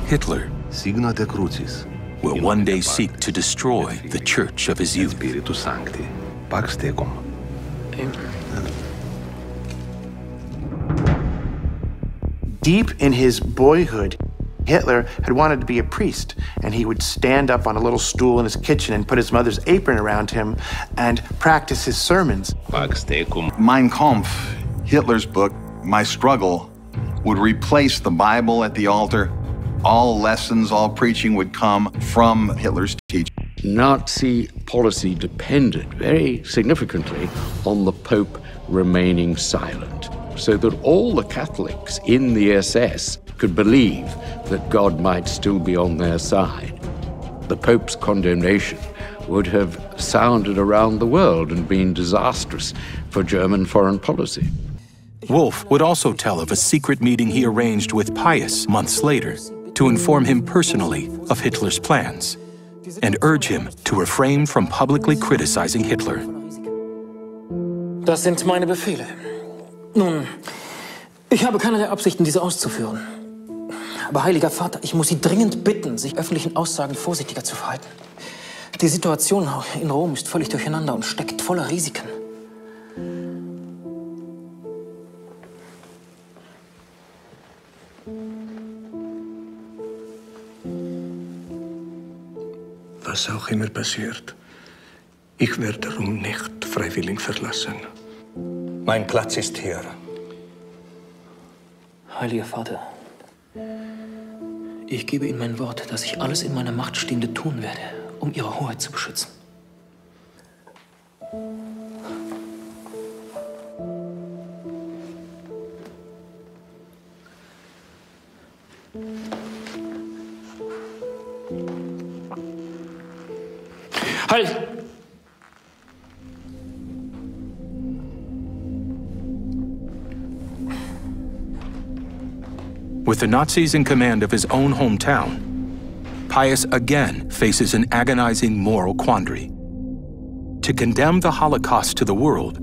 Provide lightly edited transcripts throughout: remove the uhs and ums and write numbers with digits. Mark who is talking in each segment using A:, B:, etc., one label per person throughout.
A: Hitler will one day seek to destroy the church of his youth.
B: Deep in his boyhood, Hitler had wanted to be a priest, and he would stand up on a little stool in his kitchen and put his mother's apron around him and practice his sermons.
C: Mein Kampf, Hitler's book, My Struggle, would replace the Bible at the altar. All lessons, all preaching would come from Hitler's teaching.
D: Nazi policy depended very significantly on the Pope remaining silent, so that all the Catholics in the SS could believe that God might still be on their side. The Pope's condemnation would have sounded around the world and been disastrous for German foreign policy.
A: Wolff would also tell of a secret meeting he arranged with Pius months later to inform him personally of Hitler's plans and urge him to refrain from publicly criticizing Hitler.
E: Das sind meine Befehle. Nun, ich habe keinerlei Absichten, diese auszuführen. Aber Heiliger Vater, ich muss Sie dringend bitten, sich öffentlichen Aussagen vorsichtiger zu verhalten. Die Situation in Rom ist völlig durcheinander und steckt voller Risiken.
F: Was auch immer passiert, ich werde Rom nicht freiwillig verlassen. Mein Platz ist hier.
E: Heiliger Vater, ich gebe Ihnen mein Wort, dass ich alles in meiner Macht Stehende tun werde, um Ihre Hoheit zu beschützen. Halt!
A: With the Nazis in command of his own hometown, Pius again faces an agonizing moral quandary: to condemn the Holocaust to the world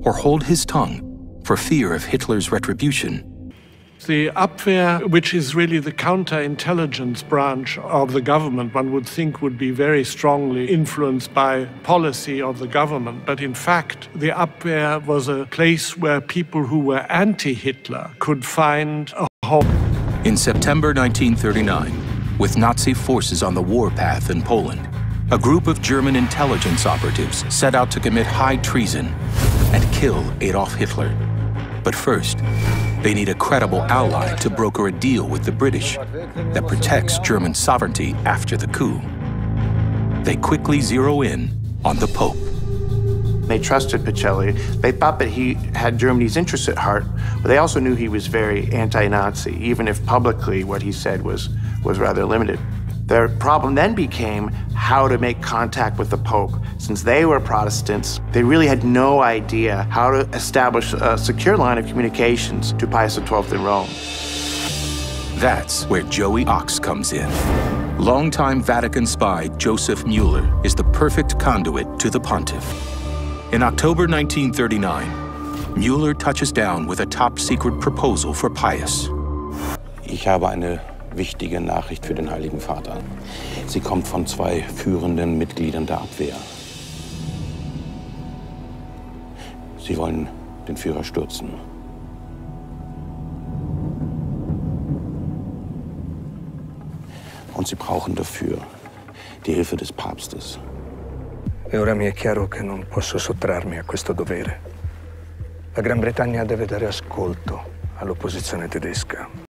A: or hold his tongue for fear of Hitler's retribution.
F: The Abwehr, which is really the counterintelligence branch of the government, one would think would be very strongly influenced by policy of the government. But in fact, the Abwehr was a place where people who were anti-Hitler could find a home.
A: In September 1939, with Nazi forces on the warpath in Poland, a group of German intelligence operatives set out to commit high treason and kill Adolf Hitler. But first, they need a credible ally to broker a deal with the British that protects German sovereignty after the coup. They quickly zero in on the Pope.
B: They trusted Pacelli. They thought that he had Germany's interests at heart, but they also knew he was very anti-Nazi, even if publicly what he said was rather limited. Their problem then became how to make contact with the Pope. Since they were Protestants, they really had no idea how to establish a secure line of communications to Pius XII in Rome.
A: That's where Joey Ox comes in. Longtime Vatican spy Joseph Mueller is the perfect conduit to the pontiff. In October 1939, Mueller touches down with a top-secret proposal for Pius.
G: Ich habe eine wichtige Nachricht für den Heiligen Vater. Sie kommt von zwei führenden Mitgliedern der Abwehr. Sie wollen den Führer stürzen. Und sie brauchen dafür die Hilfe des Papstes.
F: E ora mi è chiaro che non posso sottrarmi a questo dovere. La Gran Bretagna deve dare ascolto all'opposizione tedesca.